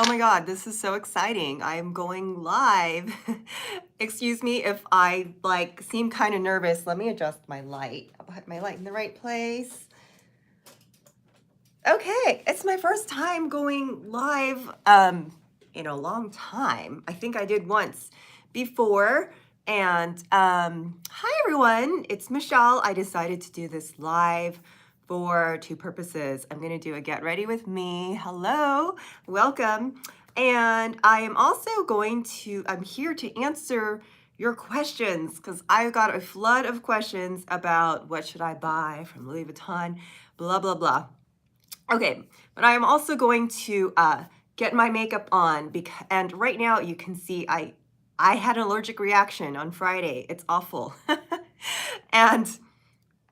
Oh my God, this is so exciting. I'm going live. Excuse me if I seem kind of nervous. Let me adjust my light. I'll put my light in the right place. Okay, it's my first time going live in a long time. I think I did once before. And hi everyone, it's Michelle. I decided to do this live for two purposes. I'm going to do a get ready with me. Hello, welcome. And I am also I'm here to answer your questions because I got a flood of questions about what should I buy from Louis Vuitton, blah, blah, blah. Okay, but I am also going to get my makeup on and right now you can see I had an allergic reaction on Friday. It's awful. And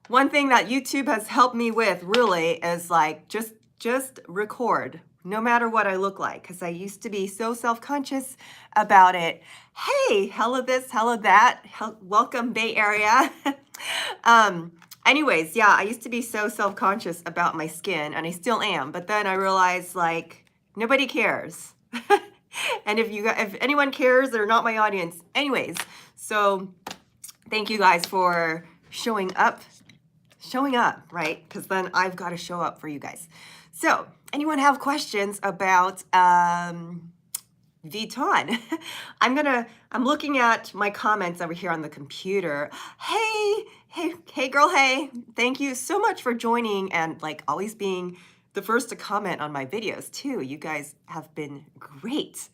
one thing that YouTube has helped me with really is just record no matter what I look like, because I used to be so self-conscious about it. Hey, hello this, hello that, welcome Bay Area. Anyways, yeah, I used to be so self-conscious about my skin, and I still am, but then I realized nobody cares. And if anyone cares, they're not my audience. Anyways, so thank you guys for showing up, right? Because then I've got to show up for you guys. So anyone have questions about Vuitton? I'm looking at my comments over here on the computer. Hey girl, hey. Thank you so much for joining and always being the first to comment on my videos too. You guys have been great.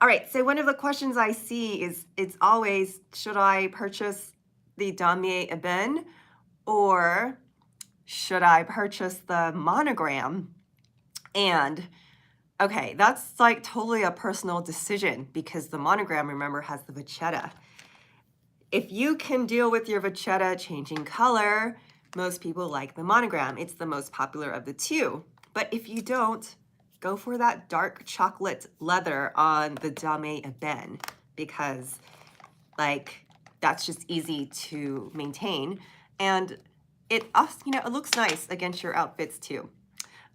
All right, so one of the questions I see is, it's always, should I purchase the Damier Ebene or should I purchase the monogram? And okay, that's totally a personal decision because the monogram, remember, has the vachetta. If you can deal with your vachetta changing color, most people like the monogram. It's the most popular of the two. But if you don't, go for that dark chocolate leather on the Damier Ebene because that's just easy to maintain. And it looks nice against your outfits too.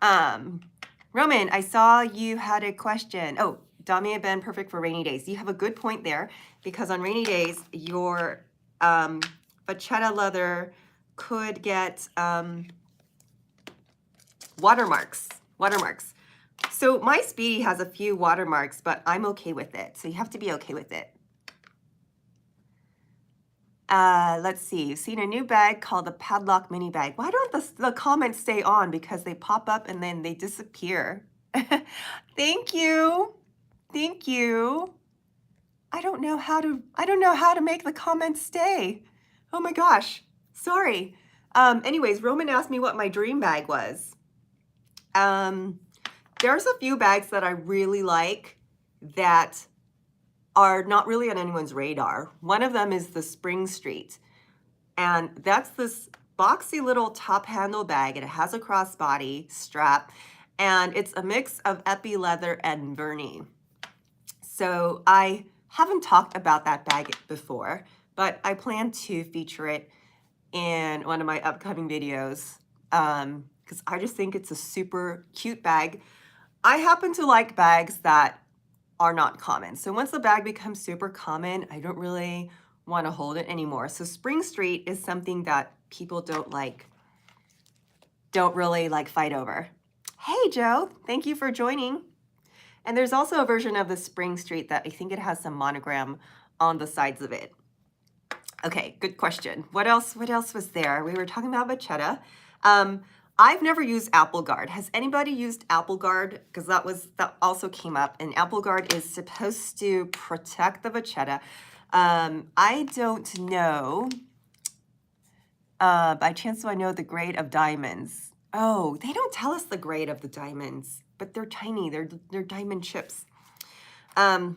Roman, I saw you had a question. Oh, Damier Ebene, perfect for rainy days. You have a good point there because on rainy days, your vachetta leather could get watermarks. So my Speedy has a few watermarks, but I'm okay with it. So you have to be okay with it. Let's see. You've seen a new bag called the Padlock Mini Bag. Why don't the comments stay on? Because they pop up and then they disappear. Thank you. Thank you. I don't know how to make the comments stay. Oh my gosh. Sorry. Anyways, Roman asked me what my dream bag was. There's a few bags that I really like that are not really on anyone's radar. One of them is the Spring Street. And that's this boxy little top handle bag, and it has a crossbody strap, and it's a mix of Epi leather and Vernis. So I haven't talked about that bag before, but I plan to feature it in one of my upcoming videos because I just think it's a super cute bag. I happen to like bags that are not common. So once the bag becomes super common, I don't really want to hold it anymore. So Spring Street is something that people don't really fight over. Hey Joe, thank you for joining. And there's also a version of the Spring Street that I think it has some monogram on the sides of it. Okay, good question. What else was there? We were talking about vachetta. I've never used Apple Guard. Has anybody used Apple Guard? Because that also came up. And Apple Guard is supposed to protect the vachetta. I don't know. By chance do I know the grade of diamonds? Oh, they don't tell us the grade of the diamonds, but they're tiny. They're diamond chips. So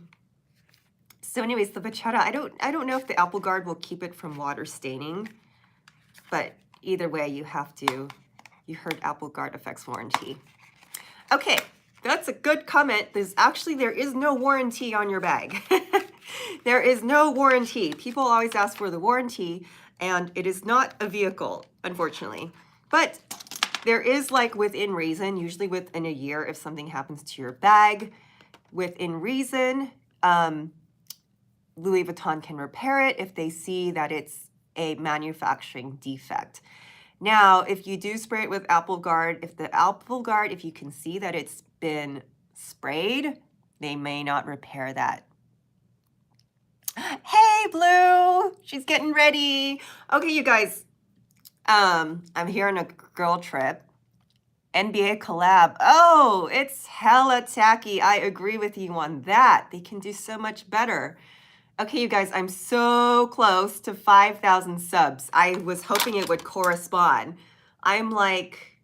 anyways, the vachetta, I don't know if the Apple Guard will keep it from water staining, but either way, you heard Apple Guard affects warranty. Okay, that's a good comment. There is no warranty on your bag. There is no warranty. People always ask for the warranty, and it is not a vehicle, unfortunately. But there is within reason, usually within a year, if something happens to your bag, within reason, Louis Vuitton can repair it if they see that it's a manufacturing defect. Now, if you do spray it with Apple Guard, if you can see that it's been sprayed, they may not repair that. Hey, Blue, she's getting ready. Okay, you guys, I'm here on a girl trip. NBA collab. Oh, it's hella tacky. I agree with you on that. They can do so much better. Okay, you guys, I'm so close to 5,000 subs. I was hoping it would correspond. I'm like,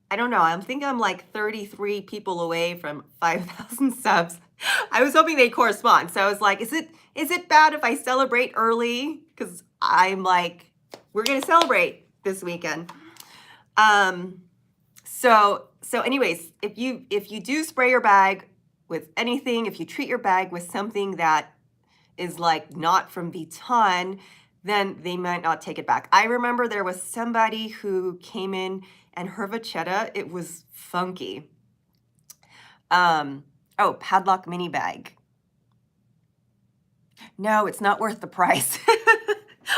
I don't know. I'm thinking I'm like 33 people away from 5,000 subs. I was hoping they'd correspond. So I was like, is it bad if I celebrate early? Because I'm like, we're gonna celebrate this weekend. So anyways, if you do spray your bag with anything, if you treat your bag with something that is like not from Vuitton, then they might not take it back. I remember there was somebody who came in and her vachetta, it was funky. Oh, padlock mini bag. No, it's not worth the price.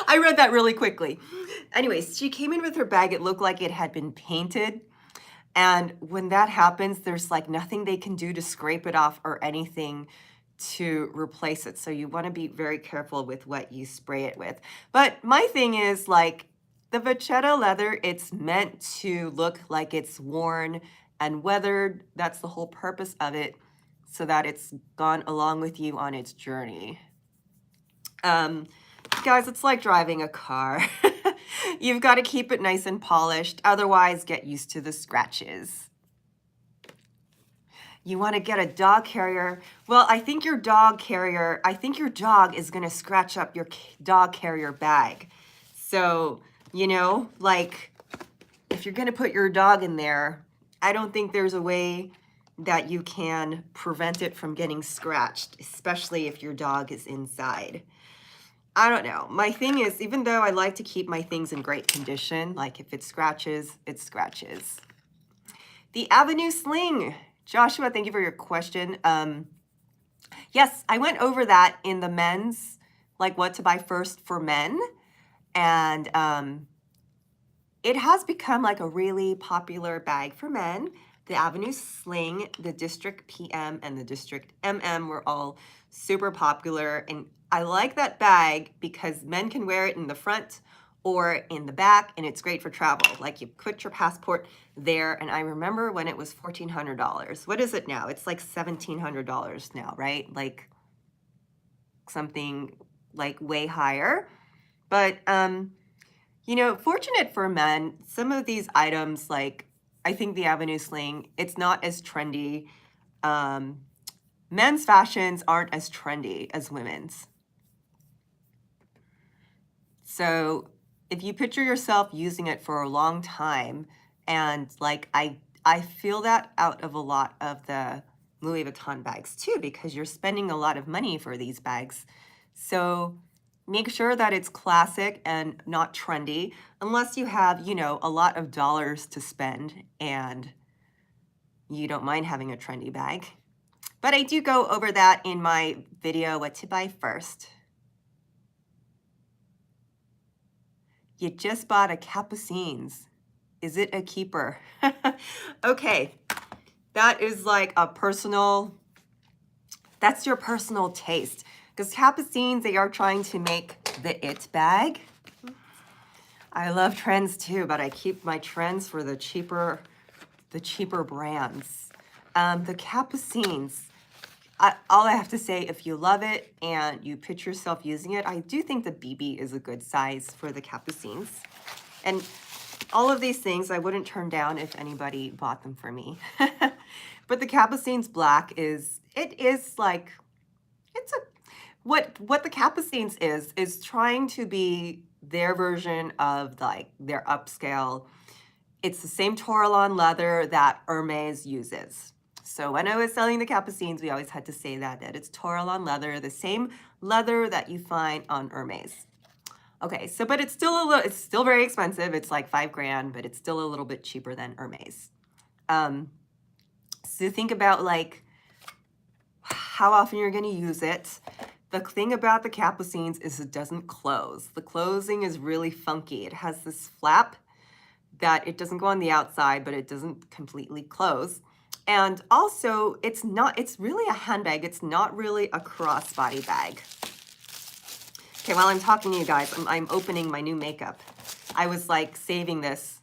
I read that really quickly. Anyways, she came in with her bag. It looked like it had been painted. And when that happens, there's like nothing they can do to scrape it off or anything to replace it. So you want to be very careful with what you spray it with. But my thing is like the vachetta leather, it's meant to look like it's worn and weathered. That's the whole purpose of it, so that it's gone along with you on its journey. Guys, it's like driving a car. You've got to keep it nice and polished. Otherwise, get used to the scratches. You want to get a dog carrier. Well, I think your dog is going to scratch up your dog carrier bag. So, you know, like if you're going to put your dog in there, I don't think there's a way that you can prevent it from getting scratched, especially if your dog is inside. I don't know. My thing is, even though I like to keep my things in great condition, like if it scratches, it scratches. The Avenue Sling. Joshua, thank you for your question. Yes, I went over that in the men's, like what to buy first for men. And it has become like a really popular bag for men. The Avenue Sling, the District PM, and the District MM were all super popular. And I like that bag because men can wear it in the front or in the back, and it's great for travel. Like you put your passport there, and I remember when it was $1,400. What is it now? It's like $1,700 now, right? Like something like way higher. But, you know, fortunate for men, some of these items, like I think the Avenue Sling, it's not as trendy. Men's fashions aren't as trendy as women's. So if you picture yourself using it for a long time, and like I feel that out of a lot of the Louis Vuitton bags too, because you're spending a lot of money for these bags. So make sure that it's classic and not trendy, unless you have, you know, a lot of dollars to spend and you don't mind having a trendy bag. But I do go over that in my video, what to buy first. You just bought a Capucines. Is it a keeper? Okay, that is like a personal, that's your personal taste. Because Capucines, they are trying to make the it bag. I love trends too, but I keep my trends for the cheaper brands. The Capucines, all I have to say, if you love it and you picture yourself using it, I do think the BB is a good size for the Capucines. And all of these things I wouldn't turn down if anybody bought them for me. But the Capucines black is like, what the Capucines is trying to be their version of like their upscale. It's the same Toralon leather that Hermes uses. So when I was selling the Capucines, we always had to say that it's Toralon leather, the same leather that you find on Hermes. Okay, so but it's still very expensive. It's like $5,000, but it's still a little bit cheaper than Hermes. So think about like how often you're going to use it. The thing about the Capucines is it doesn't close. The closing is really funky. It has this flap that it doesn't go on the outside, but it doesn't completely close. And also, it's really a handbag. It's not really a crossbody bag. Okay, while I'm talking to you guys, I'm opening my new makeup. I was like saving this.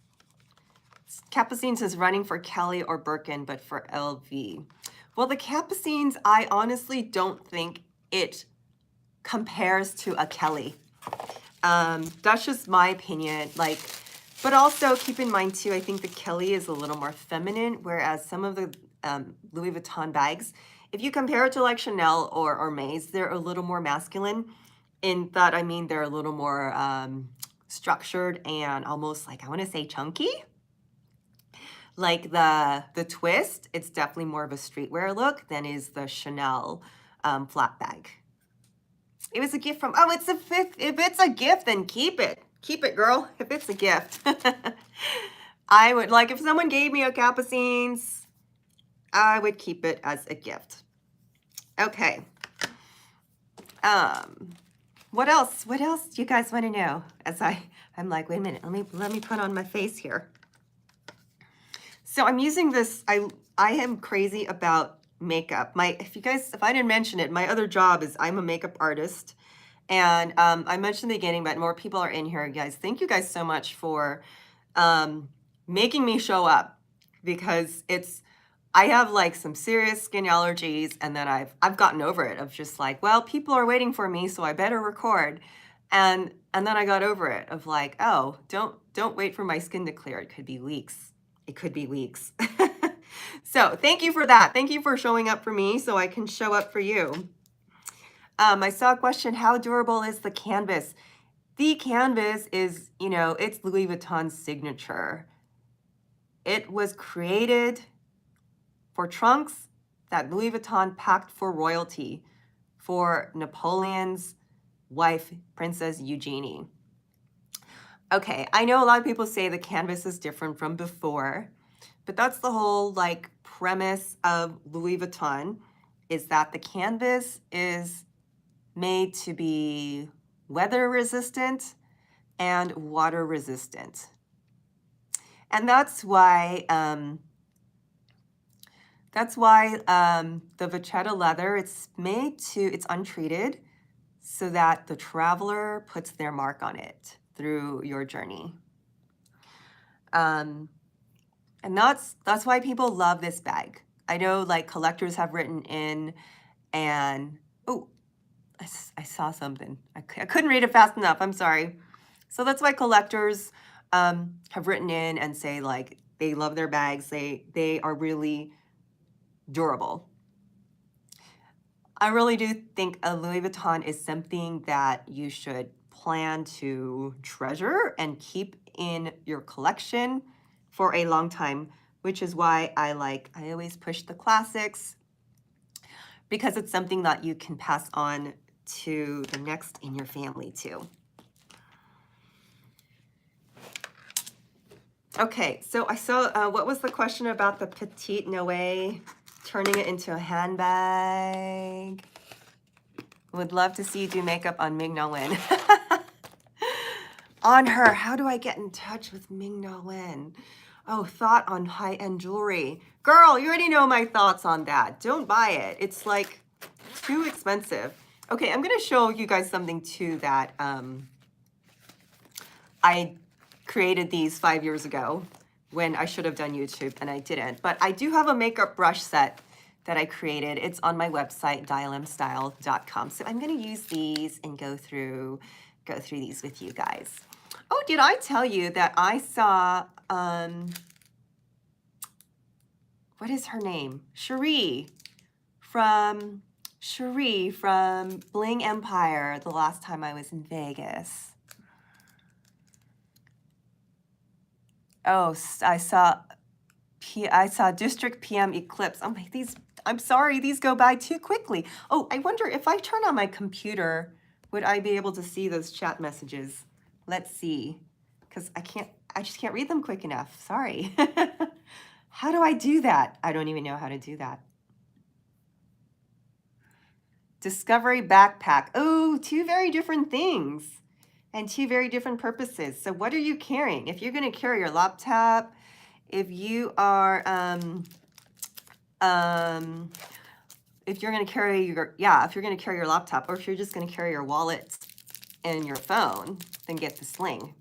Capucines is running for Kelly or Birkin, but for LV. Well, the Capucines, I honestly don't think it compares to a Kelly. That's just my opinion. Like, but also keep in mind too, I think the Kelly is a little more feminine, whereas some of the Louis Vuitton bags, if you compare it to like Chanel or Hermès, they're a little more masculine. In that, I mean, they're a little more structured and almost like, I want to say chunky. Like the twist, it's definitely more of a streetwear look than is the Chanel flat bag. It was a gift from, oh, it's a fifth. If it's a gift, then keep it. Keep it, girl, if it's a gift. I would, like, if someone gave me a Capucines, I would keep it as a gift. Okay. What else? What else do you guys want to know? As I'm like, wait a minute, let me put on my face here. So I'm using this, I am crazy about makeup. If I didn't mention it, my other job is I'm a makeup artist. And I mentioned in the beginning, but more people are in here, guys. Thank you guys so much for making me show up, because I have like some serious skin allergies, and then I've gotten over it of just like, well, people are waiting for me, so I better record. And then I got over it of like, oh, don't wait for my skin to clear. It could be weeks. It could be weeks. So thank you for that. Thank you for showing up for me so I can show up for you. I saw a question, how durable is the canvas? The canvas is, it's Louis Vuitton's signature. It was created for trunks that Louis Vuitton packed for royalty, for Napoleon's wife, Princess Eugenie. Okay, I know a lot of people say the canvas is different from before, but that's the whole like premise of Louis Vuitton, is that the canvas is made to be weather resistant and water resistant. And that's why the Vachetta leather, it's untreated so that the traveler puts their mark on it through your journey. And that's why people love this bag. I know like collectors have written in, and oh, I saw something. I couldn't read it fast enough. I'm sorry. So that's why collectors have written in and say like they love their bags. They are really durable. I really do think a Louis Vuitton is something that you should plan to treasure and keep in your collection for a long time, which is why I always push the classics, because it's something that you can pass on to the next in your family too. Okay, so I saw, what was the question about the Petite Noé turning it into a handbag? Would love to see you do makeup on Ming Na Wen. On her, how do I get in touch with Ming Na Wen? Oh, thought on high-end jewelry. Girl, you already know my thoughts on that. Don't buy it. It's like too expensive. Okay, I'm gonna show you guys something too that I created these 5 years ago when I should have done YouTube and I didn't. But I do have a makeup brush set that I created. It's on my website, dialemstyle.com. So I'm gonna use these and go through these with you guys. Oh, did I tell you that I saw, what is her name? Cherie from Bling Empire the last time I was in Vegas. Oh, I saw District PM Eclipse. Oh my, I'm sorry, these go by too quickly. Oh, I wonder if I turn on my computer, would I be able to see those chat messages? Let's see, because I just can't read them quick enough. Sorry. How do I do that? I don't even know how to do that. Discovery backpack. Oh, two very different things and two very different purposes. So what are you carrying? If you're going to carry your laptop, if you are, if you're going to carry your, if you're going to carry your laptop, or if you're just going to carry your wallet and your phone, then get the Sling.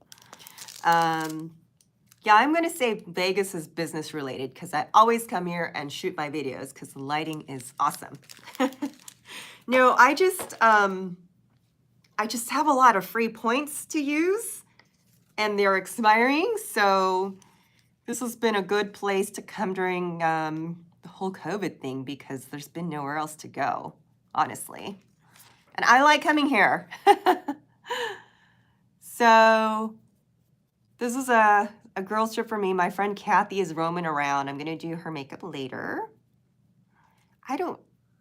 Yeah, I'm going to say Vegas is business related because I always come here and shoot my videos because the lighting is awesome. No, I just have a lot of free points to use and they're expiring. So this has been a good place to come during the whole COVID thing because there's been nowhere else to go, honestly. And I like coming here. So this is a girls trip for me. My friend Kathy is roaming around. I'm going to do her makeup later.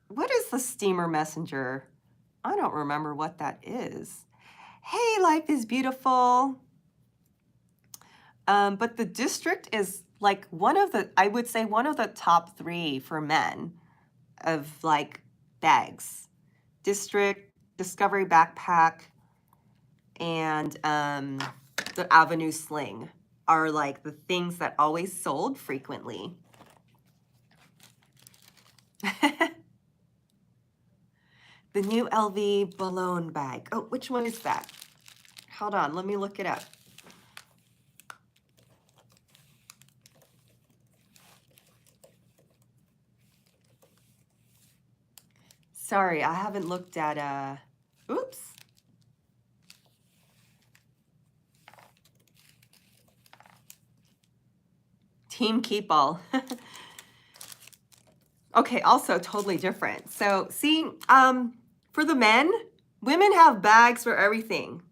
What is the steamer messenger? I don't remember what that is. Hey, life is beautiful. But the District is like I would say one of the top 3 for men of like bags. District, Discovery backpack, and the Avenue Sling are like the things that always sold frequently. The new LV Balloon bag. Oh, which one is that? Hold on, let me look it up. Sorry, I haven't looked at, oops. Team Keepall. Okay, also totally different. So see, for the men, women have bags for everything.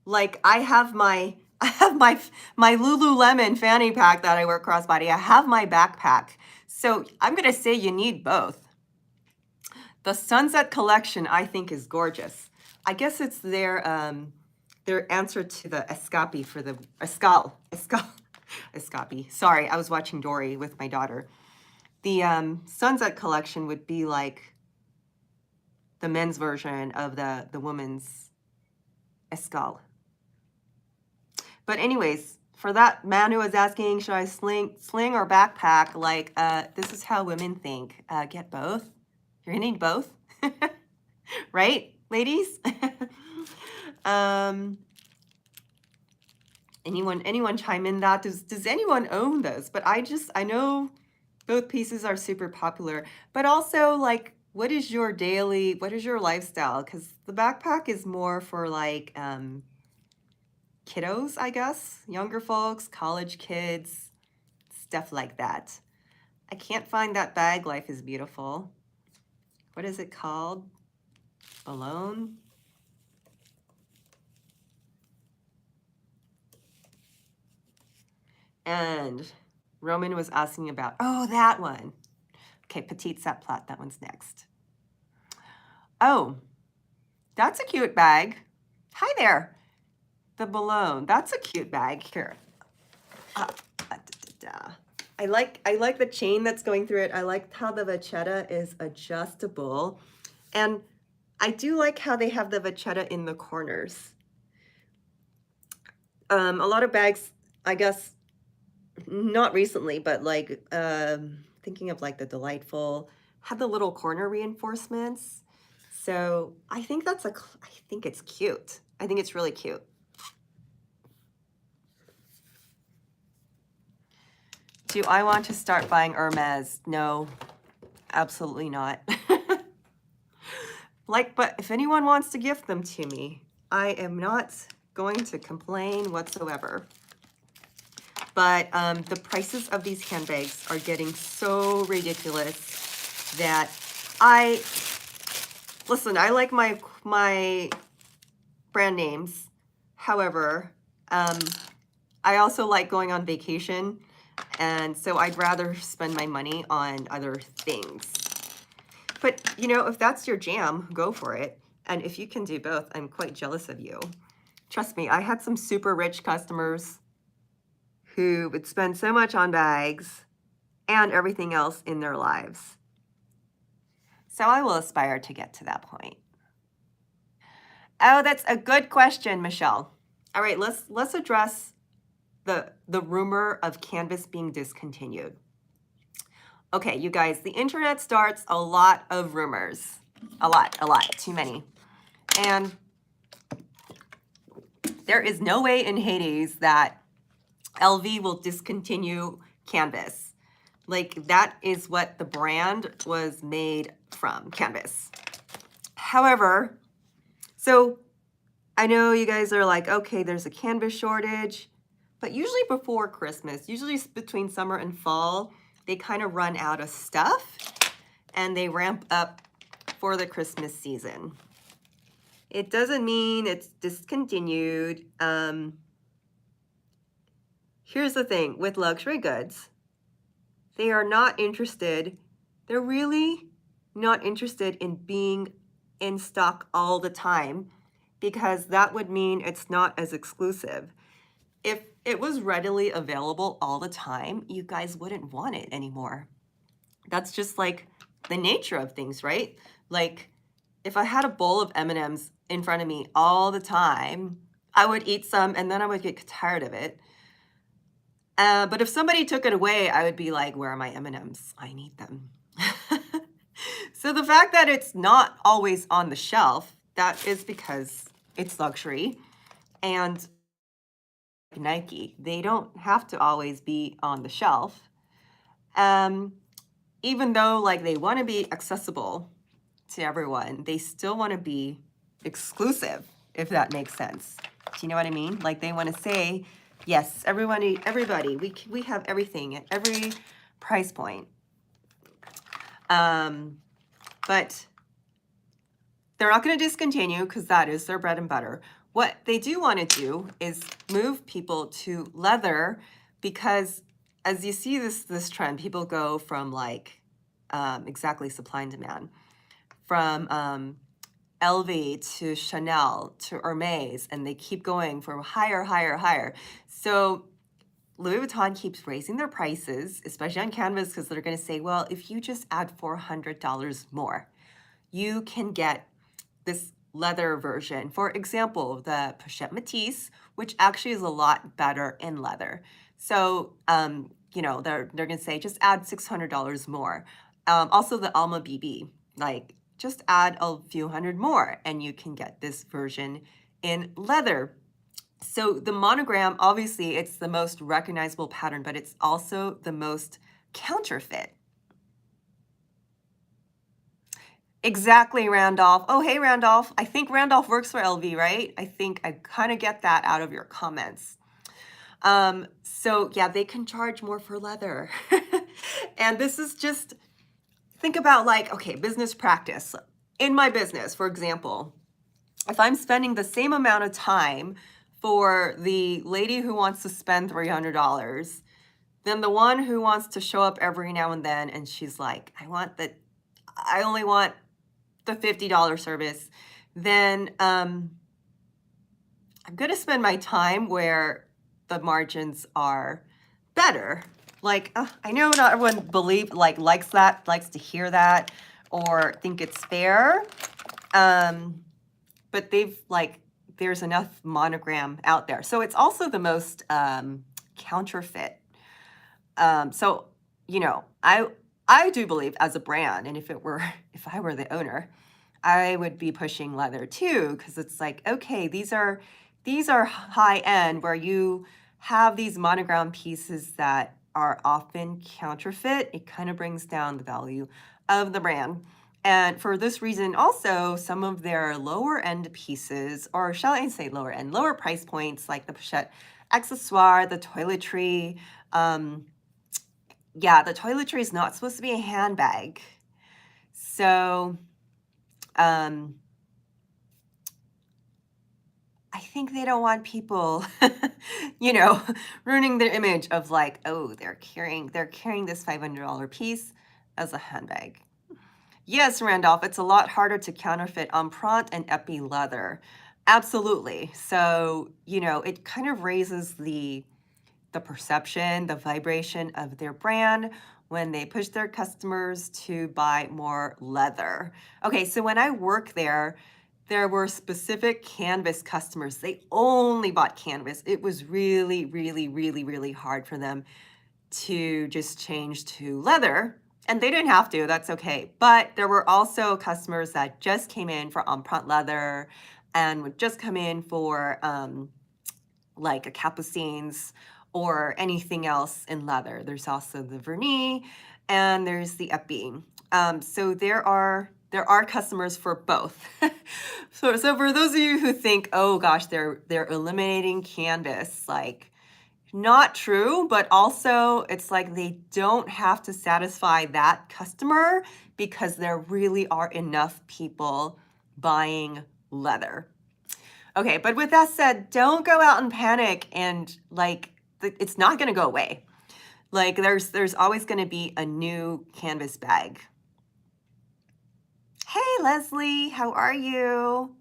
Like I have my Lululemon fanny pack that I wear crossbody. I have my backpack. So I'm gonna say you need both. The Sunset collection I think is gorgeous. I guess it's their answer to the Escape for the Escape. Sorry, I was watching Dory with my daughter. The Sunset collection would be like the men's version of the woman's Escale. But anyways, for that man who was asking, should I sling or backpack? Like, this is how women think. Get both. You're gonna need both, right, ladies? Anyone chime in that? Does anyone own this? But I know both pieces are super popular, but also like, what is your lifestyle? Because the backpack is more for like kiddos, I guess, younger folks, college kids, stuff like that. I can't find that bag. Life is beautiful. What is it called? Balloon? And Roman was asking about, oh, that one. Okay, Petite Sat Plat, that one's next. Oh, that's a cute bag. Hi there. The balloon, that's a cute bag. Here. I like the chain that's going through it. I like how the vachetta is adjustable. And I do like how they have the vachetta in the corners. A lot of bags, I guess, not recently, but like thinking of like the Delightful, have the little corner reinforcements. So I think I think it's cute. I think it's really cute. Do I want to start buying Hermes? No, absolutely not. But if anyone wants to gift them to me, I am not going to complain whatsoever. But the prices of these handbags are getting so ridiculous that listen, I like my brand names. However, I also like going on vacation. And so I'd rather spend my money on other things. But, if that's your jam, go for it. And if you can do both, I'm quite jealous of you. Trust me, I had some super rich customers who would spend so much on bags and everything else in their lives. So I will aspire to get to that point. Oh, that's a good question, Michelle. All right, let's address the rumor of Canvas being discontinued. Okay, you guys, the internet starts a lot of rumors. A lot, too many. And there is no way in Hades that LV will discontinue Canvas. Like, that is what the brand was made from, Canvas. However, so I know you guys are like, okay, there's a Canvas shortage, but usually before Christmas, usually between summer and fall, they kind of run out of stuff and they ramp up for the Christmas season. It doesn't mean it's discontinued. Here's the thing with luxury goods, they are not interested. They're really not interested in being in stock all the time because that would mean it's not as exclusive. If it was readily available all the time, you guys wouldn't want it anymore. That's just like the nature of things, right? Like if I had a bowl of M&Ms in front of me all the time, I would eat some and then I would get tired of it. But if somebody took it away, I would be like, where are my M&Ms? I need them. So the fact that it's not always on the shelf, that is because it's luxury. And Nike, they don't have to always be on the shelf. Even though like they want to be accessible to everyone, they still want to be exclusive, if that makes sense. Do you know what I mean? Like they want to say, yes, everybody, we have everything at every price point. But they're not going to discontinue because that is their bread and butter. What they do want to do is move people to leather because as you see this trend, people go from like exactly supply and demand, from LV to Chanel to Hermes, and they keep going from higher, higher, higher. So Louis Vuitton keeps raising their prices, especially on Canvas, because they're going to say, well, if you just add $400 more, you can get this leather version. For example, the Pochette Métis, which actually is a lot better in leather. So, you know, they're going to say just add $600 more. Also the Alma BB, like just add a few hundred more and you can get this version in leather. So the monogram, obviously it's the most recognizable pattern, but it's also the most counterfeit. Exactly, Randolph. Oh, hey, Randolph. I think Randolph works for LV, right? I think I kind of get that out of your comments. So yeah, they can charge more for leather. And this is just, think about like, okay, business practice. In my business, for example, if I'm spending the same amount of time for the lady who wants to spend $300, then the one who wants to show up every now and then and she's like, I only want the $50 service, then I'm going to spend my time where the margins are better. Like, I know not everyone likes to hear that or think it's fair. But there's enough monogram out there. So it's also the most counterfeit. So, you know, I do believe as a brand, and if I were the owner, I would be pushing leather too, because it's like, okay, these are high end where you have these monogram pieces that are often counterfeit. It kind of brings down the value of the brand. And for this reason, also, some of their lower end pieces, or shall I say lower end, lower price points, like the Pochette accessoire, the toiletry. Yeah, the toiletry is not supposed to be a handbag. So, I think they don't want people, you know, ruining their image of like, oh, they're carrying this $500 piece as a handbag. Yes, Randolph, it's a lot harder to counterfeit Empreinte and Epi leather. Absolutely. So, you know, it kind of raises the perception, the vibration of their brand, when they push their customers to buy more leather. Okay, so when I worked there, there were specific canvas customers. They only bought canvas. It was really, really, really, really hard for them to just change to leather. And they didn't have to, that's okay. But there were also customers that just came in for empreinte leather and would just come in for like a capucines or anything else in leather. There's also the vernis and there's the épée. So there are customers for both. So for those of you who think, oh gosh, they're eliminating canvas, like not true, but also it's like they don't have to satisfy that customer because there really are enough people buying leather. Okay, but with that said, don't go out and panic and like it's not going to go away. Like there's always going to be a new canvas bag. Hey Leslie, how are you?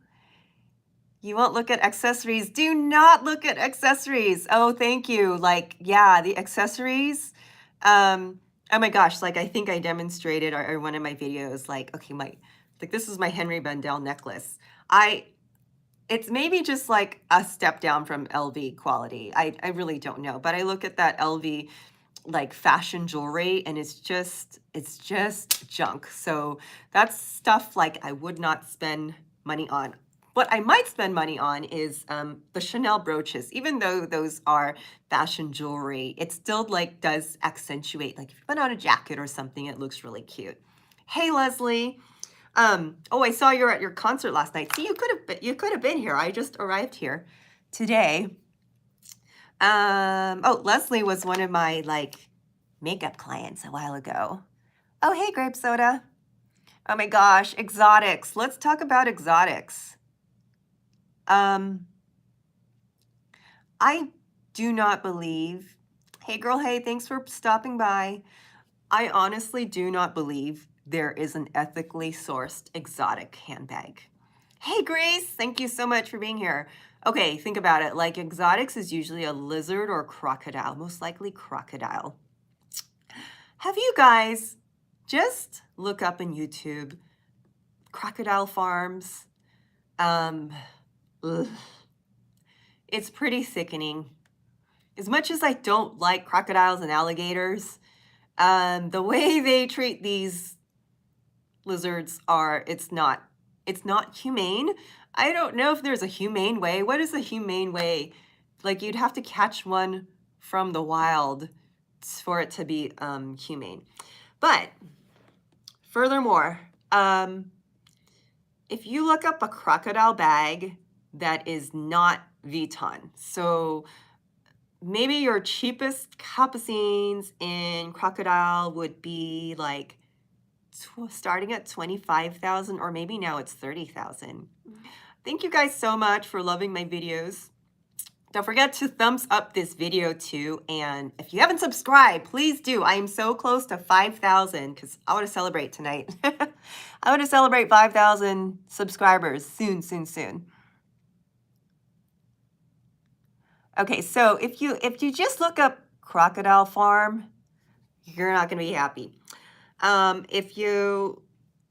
You won't look at accessories. Do not look at accessories. Oh, thank you. Like, yeah, the accessories. Oh my gosh, like I think I demonstrated or one of my videos, like, okay, like this is my Henry Bendel necklace. It's maybe just like a step down from LV quality. I really don't know, but I look at that LV like fashion jewelry and it's just junk. So that's stuff like I would not spend money on. What I might spend money on is the Chanel brooches. Even though those are fashion jewelry, it still like does accentuate, like if you put on a jacket or something, it looks really cute. Hey, Leslie. Oh, I saw you were at your concert last night. See, you could have been here. I just arrived here today. Oh, Leslie was one of my like makeup clients a while ago. Oh, hey, grape soda. Oh my gosh, exotics. Let's talk about exotics. I do not believe, hey girl, hey, thanks for stopping by. I honestly do not believe there is an ethically sourced exotic handbag. Hey Grace, thank you so much for being here. Okay, think about it. Like exotics is usually a lizard or crocodile, most likely crocodile. Have you guys just look up in YouTube crocodile farms? Ugh. It's pretty sickening. As much as I don't like crocodiles and alligators, the way they treat these lizards it's not humane. I don't know if there's a humane way. What is a humane way? Like you'd have to catch one from the wild for it to be humane. But furthermore, if you look up a crocodile bag that is not Vuitton, so maybe your cheapest capucines in crocodile would be like starting at 25,000 or maybe now it's 30,000. Thank you guys so much for loving my videos. Don't forget to thumbs up this video too. And if you haven't subscribed, please do. I am so close to 5,000 because I want to celebrate tonight. I want to celebrate 5,000 subscribers soon, soon, soon. Okay, so if you just look up crocodile farm, you're not going to be happy. If you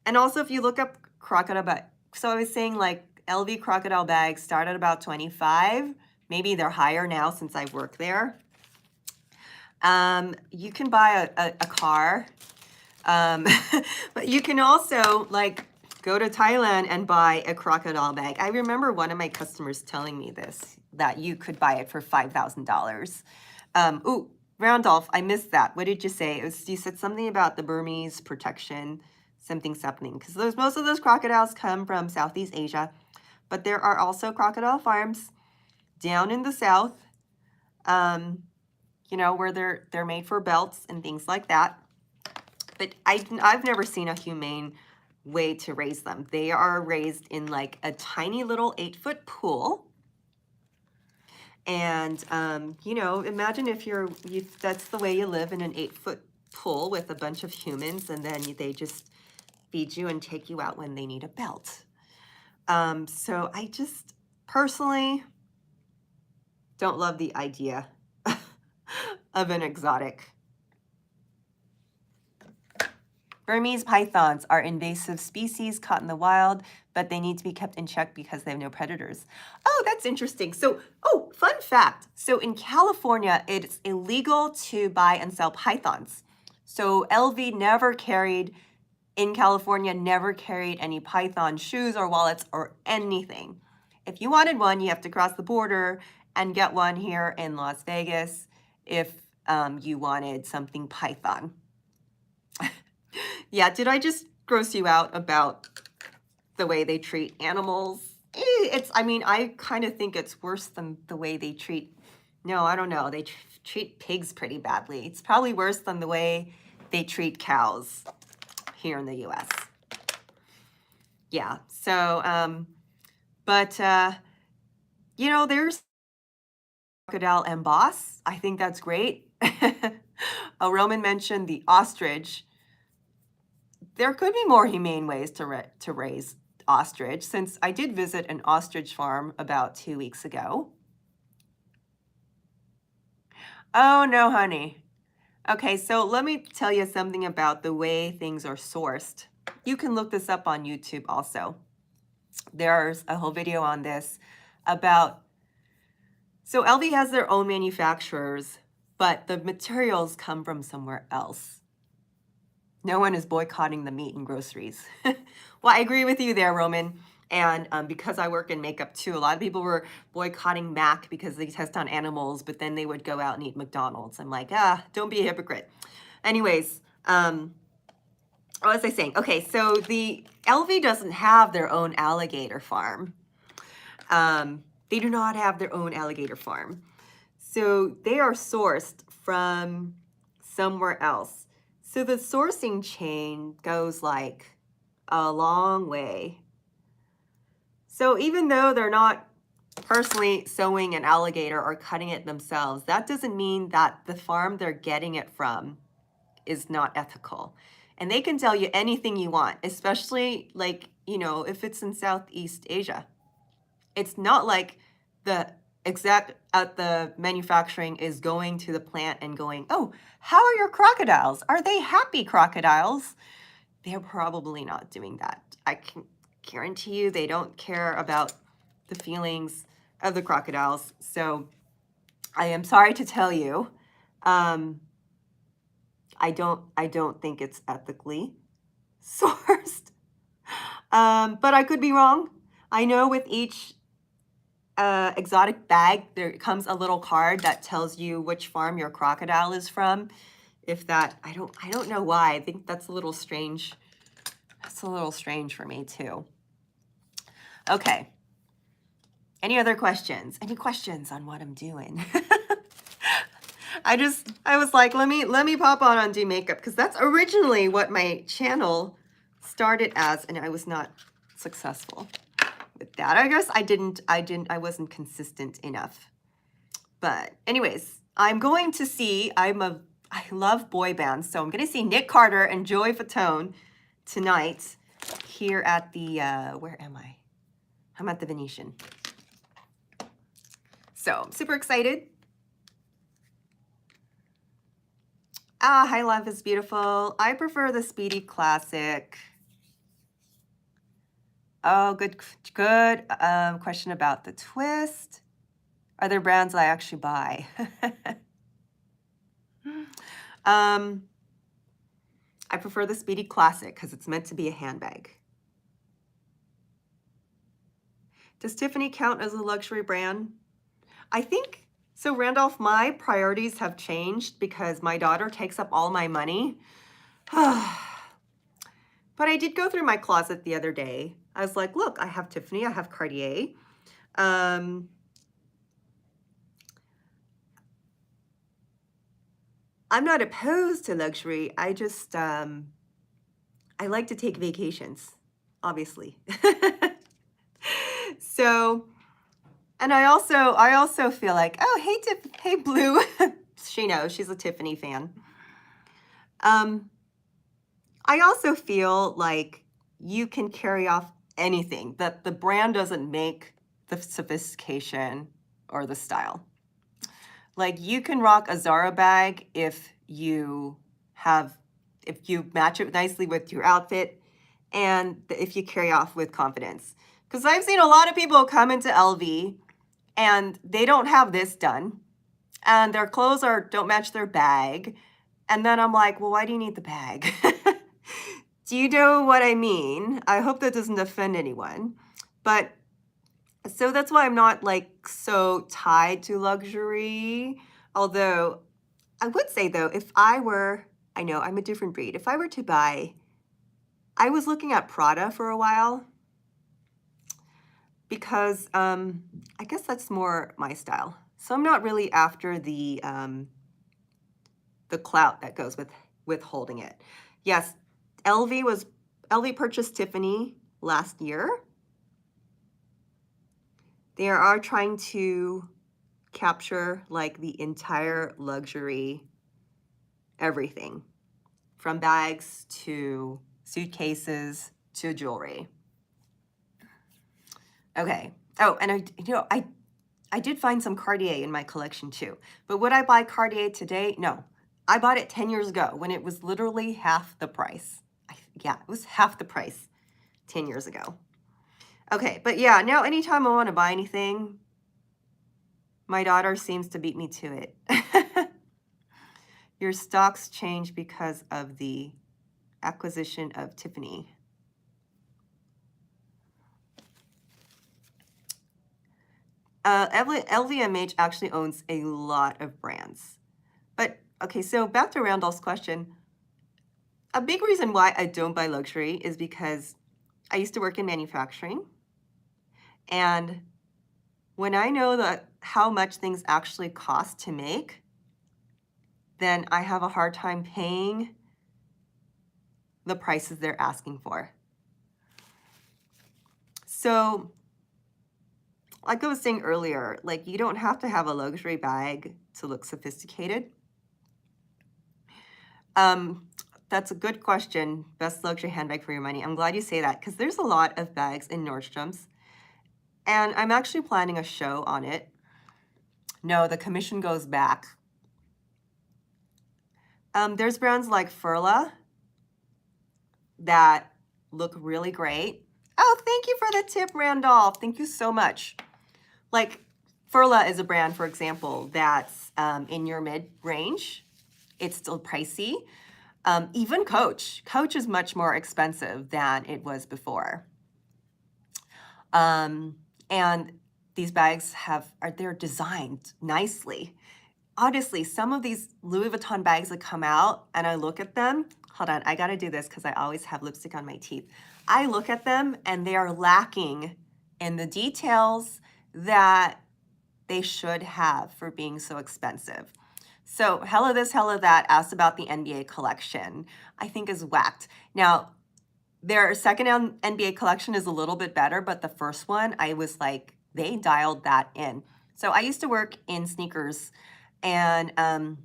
look up crocodile bag, so I was saying like LV crocodile bags start at about 25. Maybe they're higher now since I work there. You can buy a car, but you can also like go to Thailand and buy a crocodile bag. I remember one of my customers telling me this, that you could buy it for $5,000. Ooh, Randolph, I missed that. What did you say? You said something about the Burmese protection, something, because most of those crocodiles come from Southeast Asia, but there are also crocodile farms down in the South, you know, where they're made for belts and things like that. But I've never seen a humane way to raise them. They are raised in like a tiny little 8-foot pool. And, you know, imagine if that's the way you live in an 8-foot pool with a bunch of humans, and then they just feed you and take you out when they need a belt. So I just personally don't love the idea of an exotic. Burmese pythons are invasive species caught in the wild, but they need to be kept in check because they have no predators. Oh, that's interesting. So, oh, fun fact. So in California, it's illegal to buy and sell pythons. So LV never carried, in California, never carried any python shoes or wallets or anything. If you wanted one, you have to cross the border and get one here in Las Vegas if you wanted something python. Yeah, did I just gross you out about the way they treat animals? I mean, I kind of think it's worse than the way they treat, no, I don't know. They treat pigs pretty badly. It's probably worse than the way they treat cows here in the US. Yeah, so, but, you know, there's crocodile emboss. I think that's great. A Roman mentioned the ostrich. There could be more humane ways to raise ostrich, since I did visit an ostrich farm about 2 weeks ago. Oh, no, honey. Okay, so let me tell you something about the way things are sourced. You can look this up on YouTube also. There's a whole video on this about, so LV has their own manufacturers, but the materials come from somewhere else. No one is boycotting the meat and groceries. Well, I agree with you there, Roman. And because I work in makeup too, a lot of people were boycotting MAC because they test on animals, but then they would go out and eat McDonald's. I'm like, don't be a hypocrite. Anyways, what was I saying? Okay, so the LV doesn't have their own alligator farm. They do not have their own alligator farm. So they are sourced from somewhere else. So the sourcing chain goes like a long way. So even though they're not personally sewing an alligator or cutting it themselves, that doesn't mean that the farm they're getting it from is not ethical. And they can tell you anything you want, especially like, you know, if it's in Southeast Asia. It's not like the the manufacturing is going to the plant and going, oh, how are your crocodiles? Are they happy crocodiles? They're probably not doing that. I can guarantee you they don't care about the feelings of the crocodiles. So I am sorry to tell you, I don't think it's ethically sourced. But I could be wrong. I know with each exotic bag, there comes a little card that tells you which farm your crocodile is from. If that, I don't know why. I think that's a little strange. That's a little strange for me too. Okay. Any other questions? Any questions on what I'm doing? I was like, let me pop on and do makeup, because that's originally what my channel started as, and I was not successful with that. I guess I wasn't consistent enough. But anyways, I'm going to see, I love boy bands, so I'm going to see Nick Carter and Joey Fatone tonight here at the, where am I? I'm at the Venetian. So I'm super excited. High Life is beautiful. I prefer the Speedy Classic. Oh, good question about the twist. Are there brands I actually buy? I prefer the Speedy Classic because it's meant to be a handbag. Does Tiffany count as a luxury brand? I think so. Randolph, my priorities have changed because my daughter takes up all my money. But I did go through my closet the other day. I was like, look, I have Tiffany, I have Cartier. I'm not opposed to luxury. I just, I like to take vacations, obviously. So, and I also feel like, oh, hey Blue. She knows, she's a Tiffany fan. I also feel like you can carry off anything, that the brand doesn't make the sophistication or the style. Like you can rock a Zara bag if you have if you match it nicely with your outfit, and if you carry off with confidence. Because I've seen a lot of people come into LV and they don't have this done, and their clothes don't match their bag. And then I'm like, well, why do you need the bag? Do you know what I mean? I hope that doesn't offend anyone. But so that's why I'm not like so tied to luxury. Although I would say though, if I were, I know I'm a different breed. If I were to buy, I was looking at Prada for a while because I guess that's more my style. So I'm not really after the clout that goes with holding it. Yes, LV purchased Tiffany last year. They are trying to capture like the entire luxury everything, from bags to suitcases to jewelry. Okay. Oh, and I did find some Cartier in my collection too. But would I buy Cartier today? No. I bought it 10 years ago when it was literally half the price. Yeah, it was half the price 10 years ago. Okay, but yeah, now anytime I want to buy anything, my daughter seems to beat me to it. Your stocks changed because of the acquisition of Tiffany. LVMH actually owns a lot of brands. But okay, so back to Randolph's question. A big reason why I don't buy luxury is because I used to work in manufacturing. And when I know that how much things actually cost to make, then I have a hard time paying the prices they're asking for. So, like I was saying earlier, like you don't have to have a luxury bag to look sophisticated. That's a good question. Best luxury handbag for your money. I'm glad you say that because there's a lot of bags in Nordstrom's. And I'm actually planning a show on it. No, the commission goes back. There's brands like Furla that look really great. Oh, thank you for the tip, Randolph. Thank you so much. Like Furla is a brand, for example, that's in your mid-range. It's still pricey. Even Coach. Coach is much more expensive than it was before. And these bags they're designed nicely. Honestly, some of these Louis Vuitton bags that come out and I look at them, hold on, I gotta do this because I always have lipstick on my teeth. I look at them and they are lacking in the details that they should have for being so expensive. So Hello This, Hello That asked about the NBA collection. I think is whacked. Now, their second NBA collection is a little bit better, but the first one, I was like, they dialed that in. So I used to work in sneakers, and I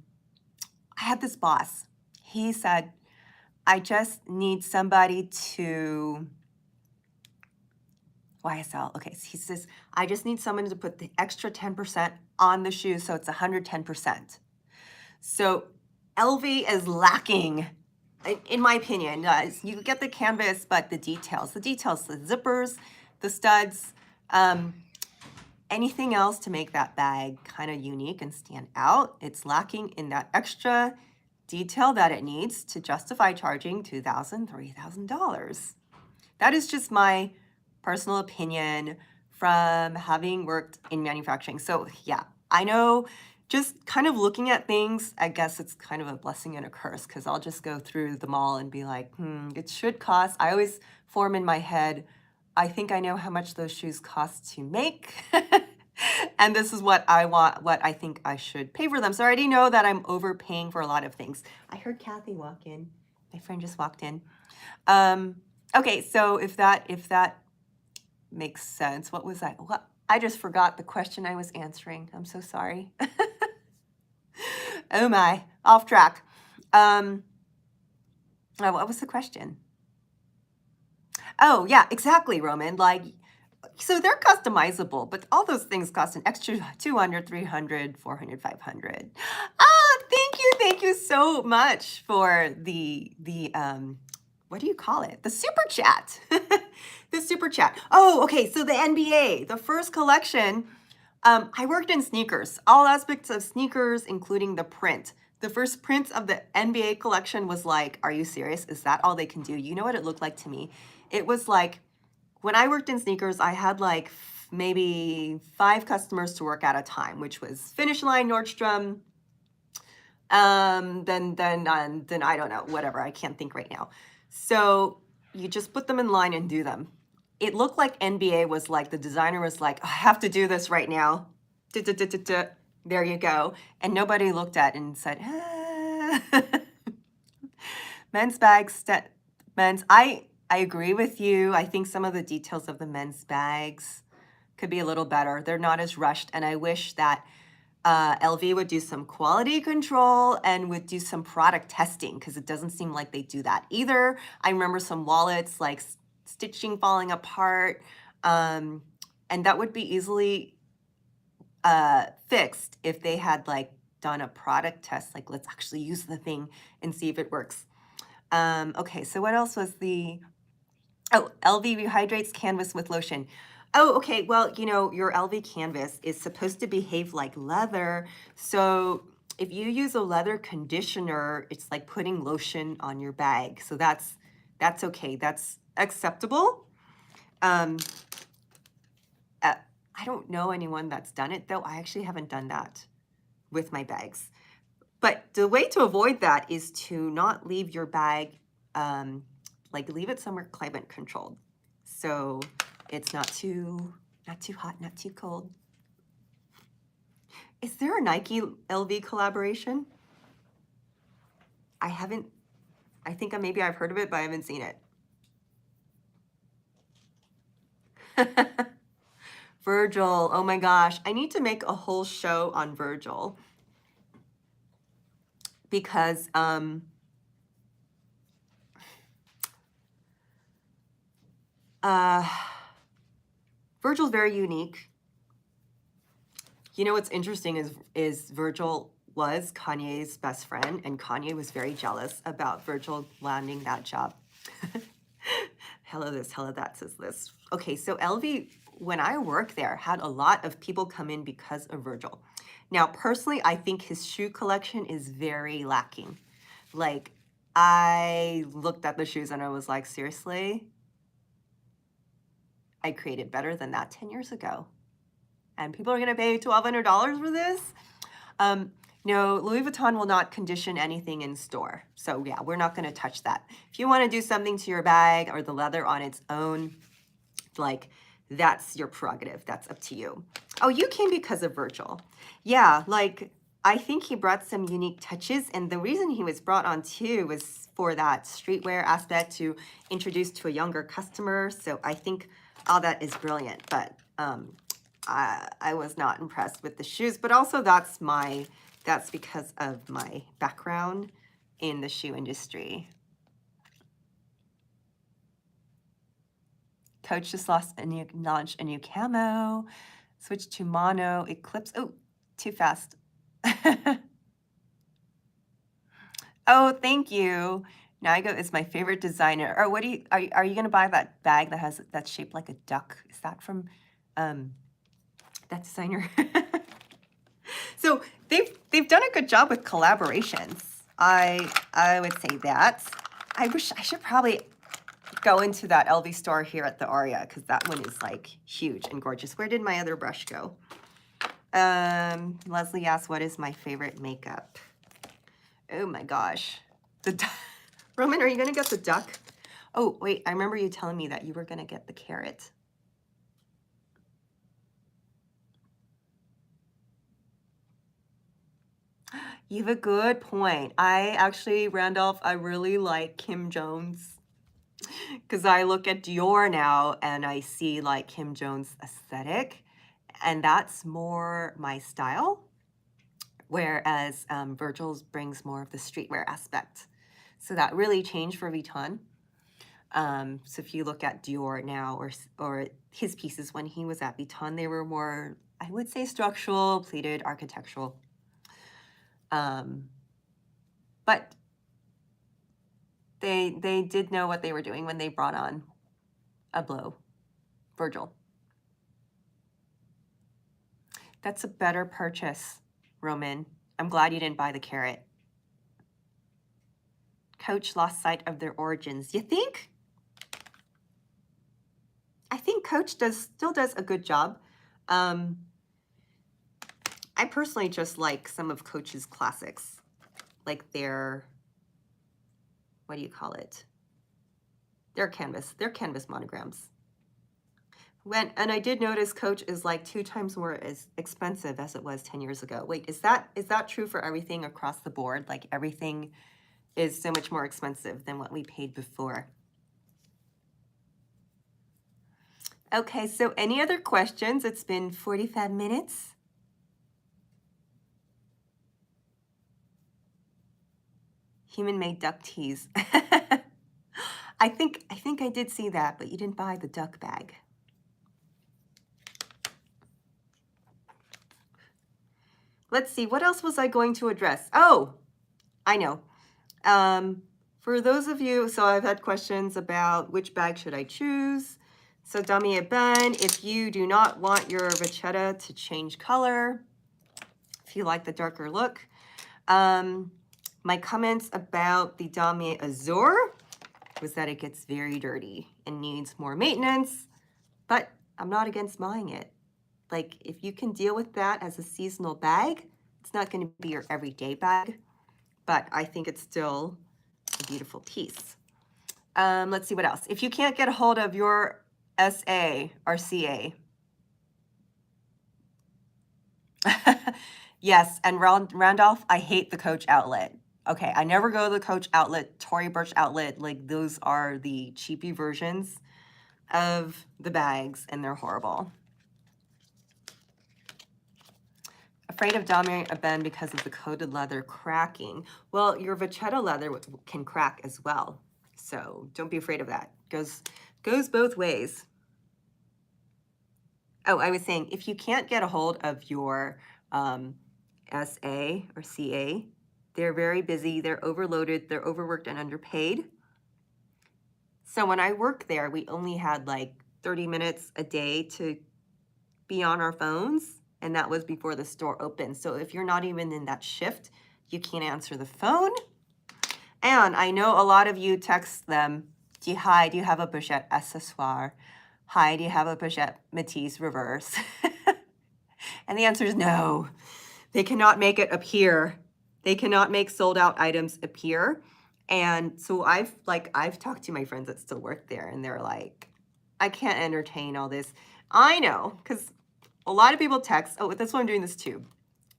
had this boss. He said, I just need somebody to YSL. Okay, so he says, I just need someone to put the extra 10% on the shoe so it's 110%. So LV is lacking, in my opinion. You get the canvas, but the details, the zippers, the studs, anything else to make that bag kind of unique and stand out, it's lacking in that extra detail that it needs to justify charging $2,000, $3,000. That is just my personal opinion from having worked in manufacturing. So yeah, I know just kind of looking at things, I guess it's kind of a blessing and a curse because I'll just go through the mall and be like, it should cost. I always form in my head, I think I know how much those shoes cost to make. And this is what I want, what I think I should pay for them. So I already know that I'm overpaying for a lot of things. I heard Kathy walk in. My friend just walked in. Okay, so if that makes sense, what was I? What? I just forgot the question I was answering. I'm so sorry. Oh my, off track. What was the question? Oh yeah, exactly, Roman. Like, so they're customizable, but all those things cost an extra 200, 300, 400, 500. Ah, thank you so much for the what do you call it? The super chat. The super chat. Oh, okay. So the NBA, the first collection. I worked in sneakers, all aspects of sneakers, including the print. The first print of the NBA collection was like, are you serious? Is that all they can do? You know what it looked like to me? It was like, when I worked in sneakers, I had like maybe 5 customers to work at a time, which was Finish Line, Nordstrom, then I don't know, whatever. I can't think right now. So you just put them in line and do them. It looked like NBA was like, the designer was like, I have to do this right now. Duh. There you go. And nobody looked at it and said, ah. Men's bags, I agree with you. I think some of the details of the men's bags could be a little better. They're not as rushed. And I wish that LV would do some quality control and would do some product testing, because it doesn't seem like they do that either. I remember some wallets like stitching falling apart, and that would be easily fixed if they had like done a product test, like let's actually use the thing and see if it works. Okay, so what else was the, oh, LV rehydrates canvas with lotion. Oh, okay. Well, you know, your LV canvas is supposed to behave like leather. So if you use a leather conditioner, it's like putting lotion on your bag. So that's okay. That's acceptable. I don't know anyone that's done it though. I actually haven't done that with my bags. But the way to avoid that is to not leave your bag, like leave it somewhere climate controlled. So it's not too hot, not too cold. Is there a Nike LV collaboration? I haven't, I think maybe I've heard of it, but I haven't seen it. Virgil, oh my gosh. I need to make a whole show on Virgil. Because Virgil's very unique. You know what's interesting is Virgil was Kanye's best friend, and Kanye was very jealous about Virgil landing that job. Hello this, hello that, says this. Okay, so LV, when I worked there, had a lot of people come in because of Virgil. Now, personally, I think his shoe collection is very lacking. Like, I looked at the shoes and I was like, seriously? I created better than that 10 years ago. And people are gonna pay $1,200 for this? No, Louis Vuitton will not condition anything in store. So yeah, we're not gonna touch that. If you wanna do something to your bag or the leather on its own, like that's your prerogative, that's up to you. Oh, you came because of Virgil. Yeah, like I think he brought some unique touches, and the reason he was brought on too was for that streetwear aspect to introduce to a younger customer. So I think all that is brilliant, but I was not impressed with the shoes, but also that's because of my background in the shoe industry. Coach just launched a new camo, switched to mono, Eclipse. Oh, too fast. Oh, thank you. Nigo is my favorite designer. Or what do you, are you gonna buy that bag that's shaped like a duck? Is that from that designer? So they've done a good job with collaborations. I would say that. I wish I should probably go into that LV store here at the Aria, because that one is like huge and gorgeous. Where did my other brush go? Leslie asked, what is my favorite makeup? Oh my gosh. Roman, are you gonna get the duck? Oh, wait, I remember you telling me that you were gonna get the carrot. You have a good point. Randolph, I really like Kim Jones, because I look at Dior now and I see like Kim Jones aesthetic, and that's more my style, whereas Virgil's brings more of the streetwear aspect. So that really changed for Vuitton. So if you look at Dior now or his pieces when he was at Vuitton, they were more, I would say, structural, pleated, architectural. But they did know what they were doing when they brought on Hublot, Virgil. That's a better purchase, Roman. I'm glad you didn't buy the carrot. Coach lost sight of their origins. You think? I think Coach still does a good job. I personally just like some of Coach's classics, like their, what do you call it? Their canvas monograms. And I did notice Coach is like 2 times more as expensive as it was 10 years ago. Wait, is that true for everything across the board? Like everything is so much more expensive than what we paid before. Okay, so any other questions? It's been 45 minutes. Human-made duck teas. I think I did see that, but you didn't buy the duck bag. Let's see, what else was I going to address? Oh, I know. For those of you, so I've had questions about which bag should I choose. So Damier Ebene, if you do not want your Vachetta to change color, if you like the darker look, my comments about the Damier Azur was that it gets very dirty and needs more maintenance, but I'm not against buying it. Like, if you can deal with that as a seasonal bag, it's not going to be your everyday bag, but I think it's still a beautiful piece. Let's see what else. If you can't get a hold of your SA or CA, yes, and Randolph, I hate the Coach outlet. Okay, I never go to the Coach outlet, Tory Burch outlet. Like, those are the cheapy versions of the bags, and they're horrible. Afraid of Damier Ebene because of the coated leather cracking. Well, your Vachetta leather can crack as well, so don't be afraid of that. Goes both ways. Oh, I was saying, if you can't get a hold of your SA or CA, they're very busy, they're overloaded, they're overworked and underpaid. So when I worked there, we only had like 30 minutes a day to be on our phones, and that was before the store opened. So if you're not even in that shift, you can't answer the phone. And I know a lot of you text them, hi, do you have a Pochette accessoire? Hi, do you have a Pochette Matisse reverse? And the answer is no. They cannot make it appear. They cannot make sold out items appear. And so I've talked to my friends that still work there, and they're like, I can't entertain all this. I know, because a lot of people text. Oh, that's why I'm doing this too.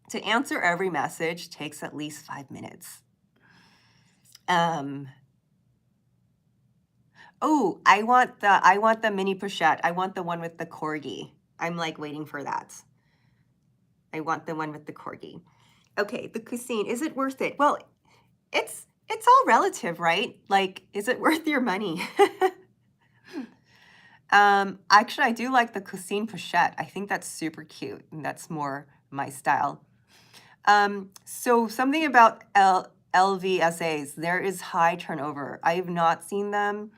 To answer every message takes at least 5 minutes. Oh, I want the mini pochette. I want the one with the corgi. I'm like waiting for that. I want the one with the corgi. Okay, the cuisine, is it worth it? Well, it's all relative, right? Like, is it worth your money? Actually, I do like the cuisine pochette. I think that's super cute, and that's more my style. So something about LVSAs, there is high turnover. I have not seen them.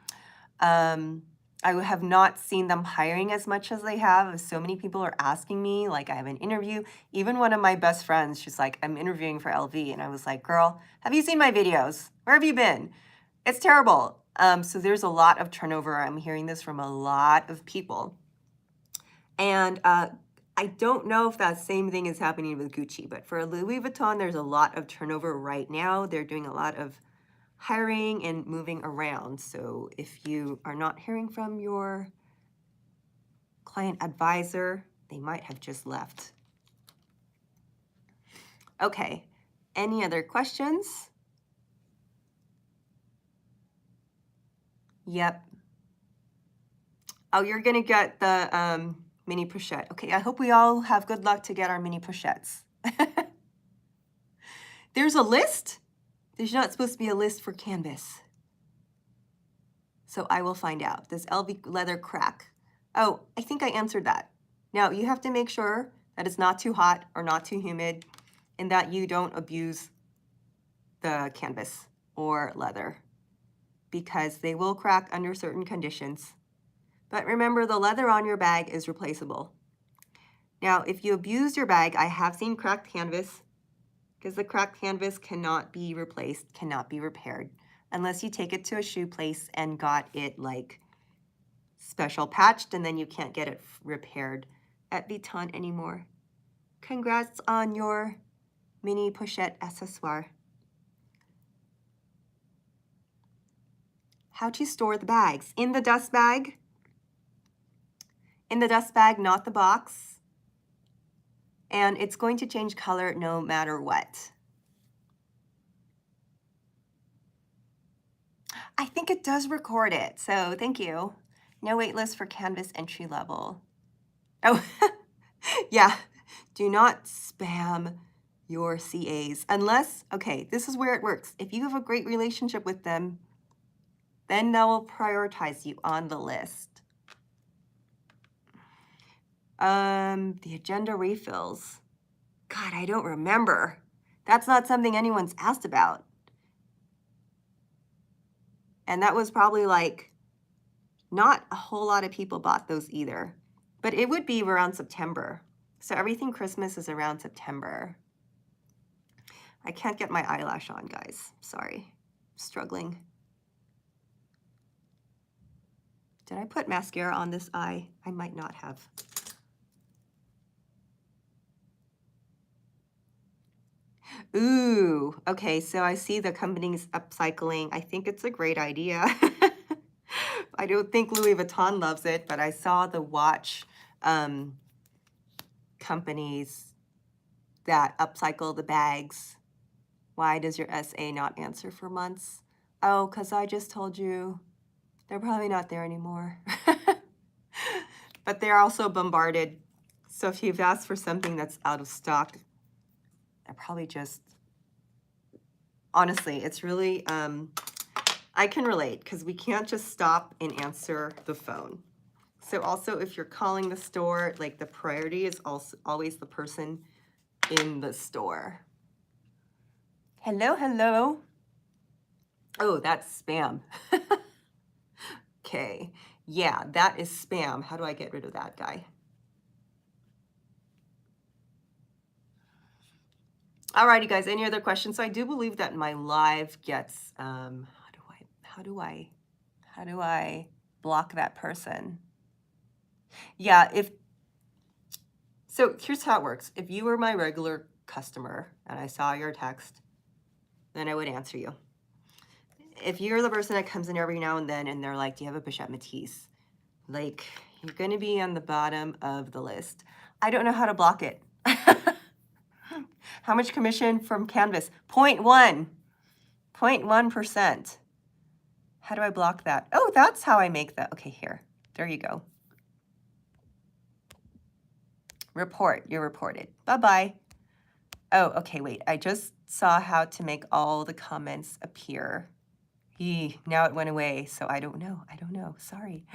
I have not seen them hiring as much as they have. So many people are asking me, like I have an interview. Even one of my best friends, she's like, I'm interviewing for LV. And I was like, girl, have you seen my videos? Where have you been? It's terrible. So there's a lot of turnover. I'm hearing this from a lot of people. And I don't know if that same thing is happening with Gucci, but for Louis Vuitton, there's a lot of turnover right now. They're doing a lot of hiring and moving around. So if you are not hearing from your client advisor, they might have just left. Okay, any other questions? Yep. Oh, you're gonna get the mini pochette. Okay, I hope we all have good luck to get our mini pochettes. There's a list? There's not supposed to be a list for canvas. So I will find out. Does LV leather crack? Oh, I think I answered that. Now you have to make sure that it's not too hot or not too humid and that you don't abuse the canvas or leather because they will crack under certain conditions. But remember, the leather on your bag is replaceable. Now, if you abuse your bag, I have seen cracked canvas because the cracked canvas cannot be replaced, cannot be repaired, unless you take it to a shoe place and got it like special patched, and then you can't get it repaired at Vuitton anymore. Congrats on your mini pochette accessoire. How to store the bags? In the dust bag. In the dust bag, not the box. And it's going to change color no matter what. I think it does record it, so thank you. No wait list for canvas entry level. Oh, yeah. Do not spam your CAs unless, okay, this is where it works. If you have a great relationship with them, then they will prioritize you on the list. The agenda refills. God, I don't remember. That's not something anyone's asked about. And that was probably like, not a whole lot of people bought those either. But it would be around September. So everything Christmas is around September. I can't get my eyelash on, guys. Sorry. Struggling. Did I put mascara on this eye? I might not have. Ooh, okay, so I see the company's upcycling. I think it's a great idea. I don't think Louis Vuitton loves it, but I saw the watch companies that upcycle the bags. Why does your SA not answer for months? Oh, because I just told you they're probably not there anymore. But they're also bombarded. So if you've asked for something that's out of stock, they're probably just, honestly, it's really, I can relate because we can't just stop and answer the phone. So also if you're calling the store, like the priority is also always the person in the store. Hello, hello. Oh, that's spam. Okay, yeah, that is spam. How do I get rid of that guy? Alrighty, guys, any other questions? So I do believe that my live gets, how do I block that person? Yeah, so here's how it works. If you were my regular customer and I saw your text, then I would answer you. If you're the person that comes in every now and then and they're like, do you have a Bichette Matisse? Like, you're gonna be on the bottom of the list. I don't know how to block it. How much commission from Canvas? 0.1. 0.1%. How do I block that? Oh, that's how I make that. Okay, here. There you go. Report. You're reported. Bye-bye. Oh, okay, wait. I just saw how to make all the comments appear. Now it went away, so I don't know. Sorry.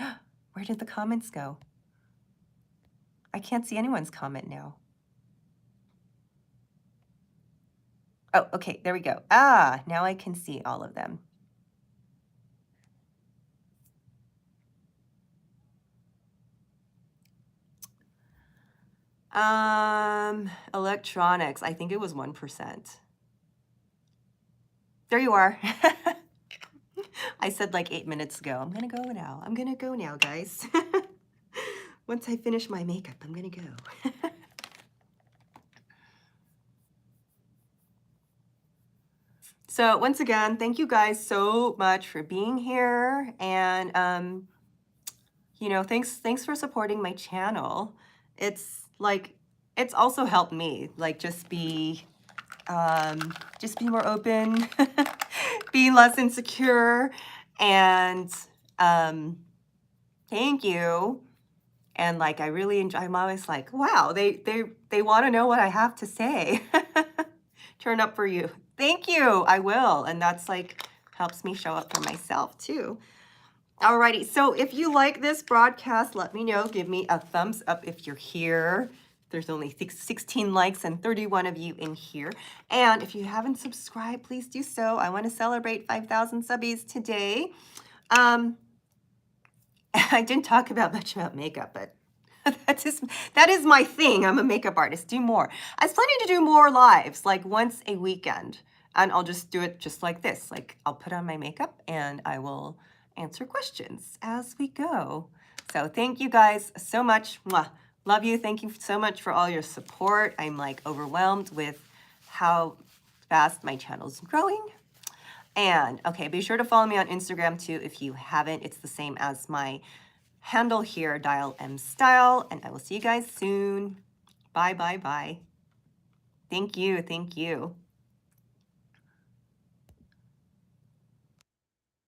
Where did the comments go? I can't see anyone's comment now. Oh, okay, there we go. Ah, now I can see all of them. Electronics, I think it was 1%. There you are. I said like 8 minutes ago, I'm gonna go now. I'm gonna go now, guys. Once I finish my makeup, I'm gonna go. So once again, thank you guys so much for being here. And, you know, thanks for supporting my channel. It's like, it's also helped me, like just be more open, be less insecure, and thank you. And like, I really enjoy, I'm always like, wow, they want to know what I have to say. Turn up for you. Thank you, I will. And that's like, helps me show up for myself too. Alrighty, so if you like this broadcast, let me know. Give me a thumbs up if you're here. There's only 16 likes and 31 of you in here. And if you haven't subscribed, please do so. I want to celebrate 5,000 subbies today. I didn't talk about much about makeup, but that is my thing. I'm a makeup artist. Do more. I was planning to do more lives, like once a weekend. And I'll just do it just like this. Like I'll put on my makeup and I will answer questions as we go. So thank you guys so much. Mwah. Love you. Thank you so much for all your support. I'm like overwhelmed with how fast my channel's growing. And okay, be sure to follow me on Instagram too if you haven't. It's the same as my handle here, Dial M Style. And I will see you guys soon. Bye, bye, bye. Thank you. Thank you.